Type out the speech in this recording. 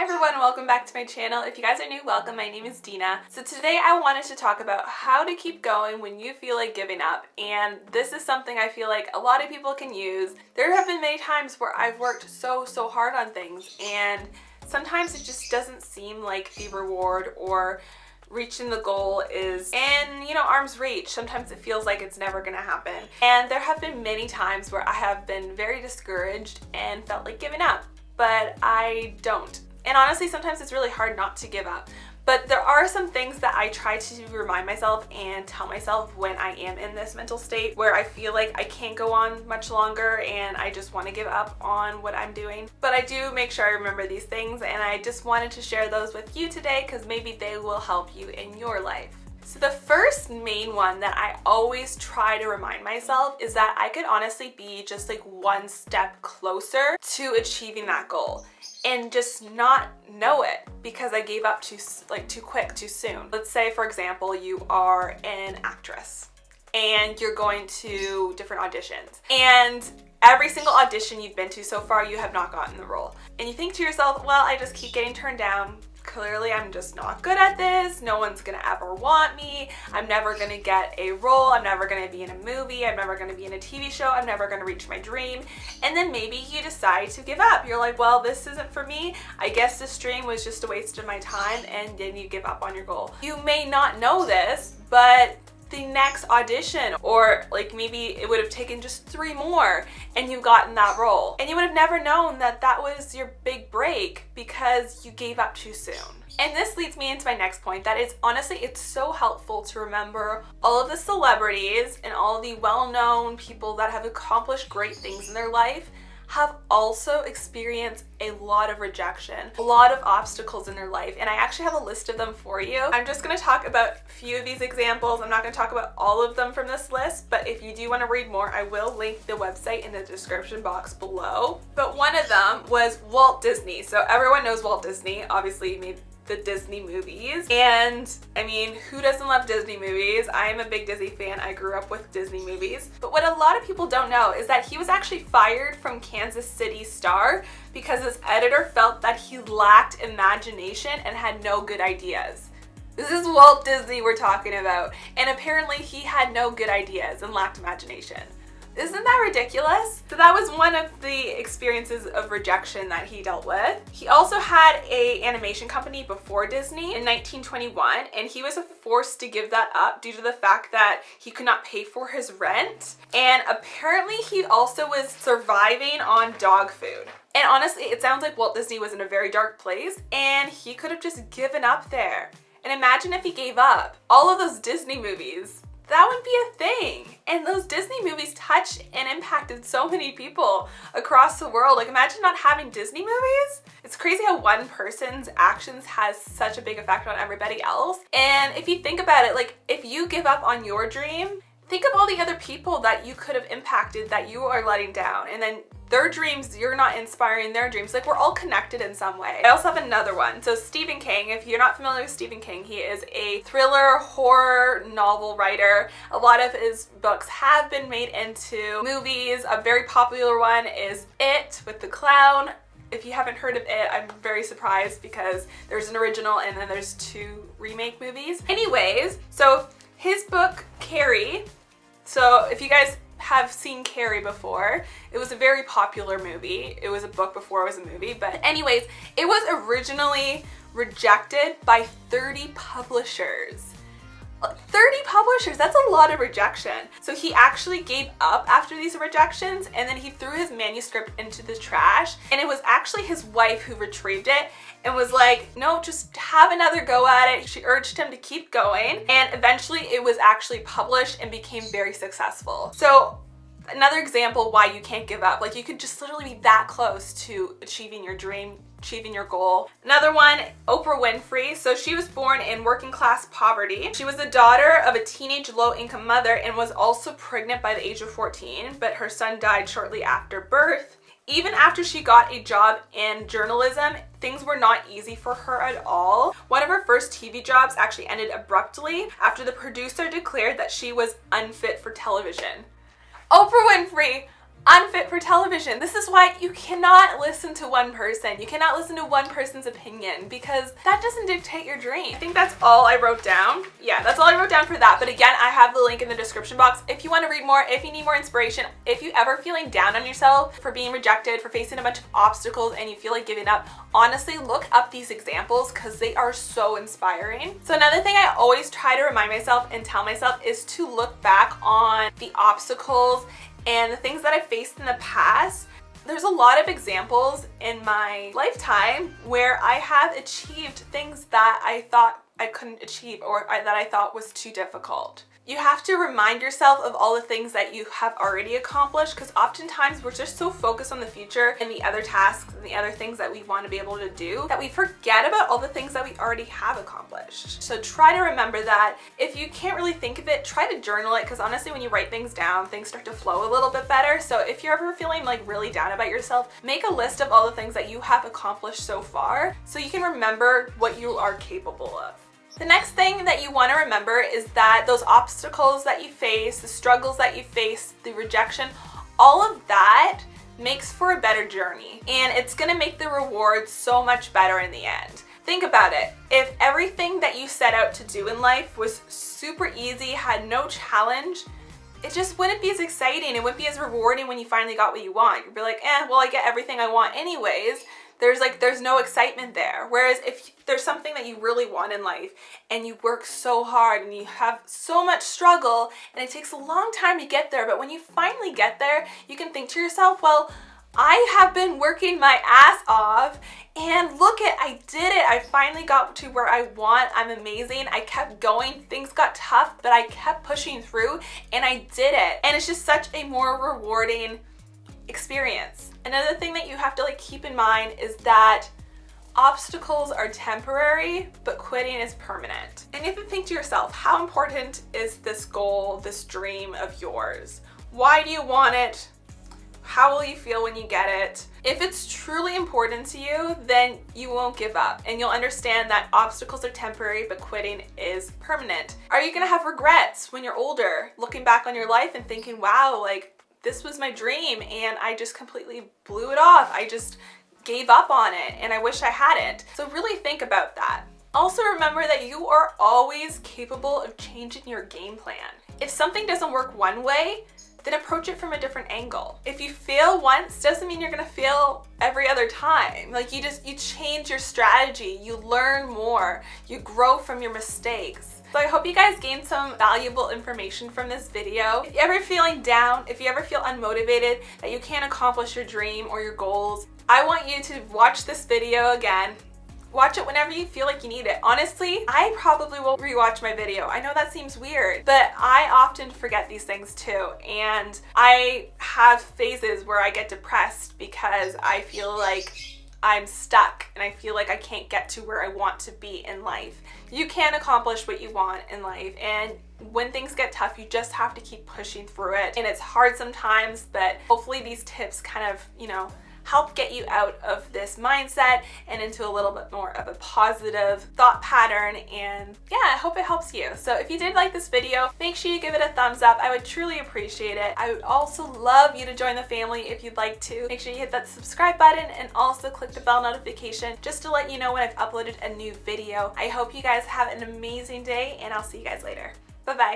everyone, welcome back to my channel. If you guys are new, welcome. My name is Dina. So today I wanted to talk about how to keep going when you feel like giving up, and this is something I feel like a lot of people can use. There have been many times where I've worked so hard on things, and sometimes it just doesn't seem like the reward or reaching the goal is in, arm's reach. Sometimes it feels like it's never gonna happen. And there have been many times where I have been very discouraged and felt like giving up, but I don't. And honestly, sometimes it's really hard not to give up. But there are some things that I try to remind myself and tell myself when I am in this mental state where I feel like I can't go on much longer and I just want to give up on what I'm doing. But I do make sure I remember these things, and I just wanted to share those with you today because maybe they will help you in your life. So the first main one that I always try to remind myself is that I could honestly be just like one step closer to achieving that goal and just not know it because I gave up too quick, too soon. Let's say, for example, you are an actress and you're going to different auditions, and every single audition you've been to so far, you have not gotten the role. And you think to yourself, well, I just keep getting turned down. Clearly, I'm just not good at this. No one's gonna ever want me. I'm never gonna get a role. I'm never gonna be in a movie. I'm never gonna be in a TV show. I'm never gonna reach my dream. And then maybe you decide to give up. You're like, well, this isn't for me. I guess this dream was just a waste of my time, and then you give up on your goal. You may not know this, but the next audition, or like maybe it would have taken just 3 more and you've gotten that role, and you would have never known that that was your big break because you gave up too soon. And this leads me into my next point, that is honestly, it's so helpful to remember all of the celebrities and all the well-known people that have accomplished great things in their life have also experienced a lot of rejection, a lot of obstacles in their life, and I actually have a list of them for you. I'm just going to talk about a few of these examples. I'm not going to talk about all of them from this list, but if you do want to read more, I will link the website in the description box below. But one of them was Walt Disney. So everyone knows Walt Disney. Obviously, he made the Disney movies, and I mean, who doesn't love Disney movies? I am a big Disney fan. I grew up with Disney movies. But what a lot of people don't know is that he was actually fired from Kansas City Star because his editor felt that he lacked imagination and had no good ideas. This is Walt Disney we're talking about, and apparently he had no good ideas and lacked imagination. Isn't that ridiculous? So that was one of the experiences of rejection that he dealt with. He also had an animation company before Disney in 1921, and he was forced to give that up due to the fact that he could not pay for his rent. And apparently he also was surviving on dog food. And honestly, it sounds like Walt Disney was in a very dark place and he could have just given up there. And imagine if he gave up. All of those Disney movies, that would be a thing. And those Disney movies touched and impacted so many people across the world. Like, imagine not having Disney movies. It's crazy how one person's actions has such a big effect on everybody else. And if you think about it, like, if you give up on your dream, think of all the other people that you could have impacted that you are letting down, and then their dreams, you're not inspiring their dreams. Like, we're all connected in some way. I also have another one. So Stephen King, if you're not familiar with Stephen King, he is a thriller horror novel writer. A lot of his books have been made into movies. A very popular one is It with the clown. If you haven't heard of it, I'm very surprised because there's an original and then there's 2 remake movies. Anyways, so his book, Carrie, so if you guys have seen Carrie before, it was a very popular movie. It was a book before it was a movie, but anyways, it was originally rejected by 30 publishers. 30 publishers, that's a lot of rejection. So he actually gave up after these rejections, and then he threw his manuscript into the trash, and it was actually his wife who retrieved it and was like, no, just have another go at it. She urged him to keep going, and eventually it was actually published and became very successful. So another example why you can't give up. Like, you could just literally be that close to achieving your dream, achieving your goal. Another one, Oprah Winfrey. So she was born in working class poverty. She was the daughter of a teenage low-income mother and was also pregnant by the age of 14, but her son died shortly after birth. Even after she got a job in journalism, things were not easy for her at all. One of her first TV jobs actually ended abruptly after the producer declared that she was unfit for television. Oprah Winfrey, unfit for television. This is why you cannot listen to one person. You cannot listen to one person's opinion because that doesn't dictate your dream. I think that's all I wrote down. Yeah, that's all I wrote down for that. But again, I have the link in the description box if you want to read more, if you need more inspiration, if you ever feeling down on yourself for being rejected, for facing a bunch of obstacles and you feel like giving up, honestly, look up these examples because they are so inspiring. So another thing I always try to remind myself and tell myself is to look back on the obstacles and the things that I faced in the past. There's a lot of examples in my lifetime where I have achieved things that I thought I couldn't achieve or that I thought was too difficult. You have to remind yourself of all the things that you have already accomplished because oftentimes we're just so focused on the future and the other tasks and the other things that we want to be able to do that we forget about all the things that we already have accomplished. So try to remember that. If you can't really think of it, try to journal it because honestly when you write things down, things start to flow a little bit better. So if you're ever feeling like really down about yourself, make a list of all the things that you have accomplished so far so you can remember what you are capable of. The next thing that you want to remember is that those obstacles that you face, the struggles that you face, the rejection, all of that makes for a better journey and it's going to make the rewards so much better in the end. Think about it. If everything that you set out to do in life was super easy, had no challenge, it just wouldn't be as exciting. It wouldn't be as rewarding when you finally got what you want. You'd be like, well, I get everything I want anyways. There's no excitement there. Whereas if there's something that you really want in life and you work so hard and you have so much struggle and it takes a long time to get there, but when you finally get there, you can think to yourself, well, I have been working my ass off and I did it. I finally got to where I want. I'm amazing. I kept going. Things got tough, but I kept pushing through and I did it. And it's just such a more rewarding experience. Another thing that you have to keep in mind is that obstacles are temporary, but quitting is permanent. And you have to think to yourself, how important is this goal, this dream of yours? Why do you want it? How will you feel when you get it? If it's truly important to you, then you won't give up and you'll understand that obstacles are temporary, but quitting is permanent. Are you gonna have regrets when you're older, looking back on your life and thinking, wow, this was my dream and I just completely blew it off. I just gave up on it and I wish I hadn't. So really think about that. Also remember that you are always capable of changing your game plan. If something doesn't work one way, then approach it from a different angle. If you fail once, doesn't mean you're gonna fail every other time. You change your strategy, you learn more, you grow from your mistakes. So I hope you guys gained some valuable information from this video. If you're ever feeling down, if you ever feel unmotivated, that you can't accomplish your dream or your goals, I want you to watch this video again. Watch it whenever you feel like you need it. Honestly, I probably will rewatch my video. I know that seems weird, but I often forget these things too. And I have phases where I get depressed because I feel like I'm stuck and I feel like I can't get to where I want to be in life. You can accomplish what you want in life, and when things get tough, you just have to keep pushing through it. And it's hard sometimes, but hopefully these tips kind of, help get you out of this mindset and into a little bit more of a positive thought pattern. And yeah, I hope it helps you. So if you did like this video, make sure you give it a thumbs up. I would truly appreciate it. I would also love you to join the family if you'd like to. Make sure you hit that subscribe button and also click the bell notification just to let you know when I've uploaded a new video. I hope you guys have an amazing day and I'll see you guys later. Bye-bye.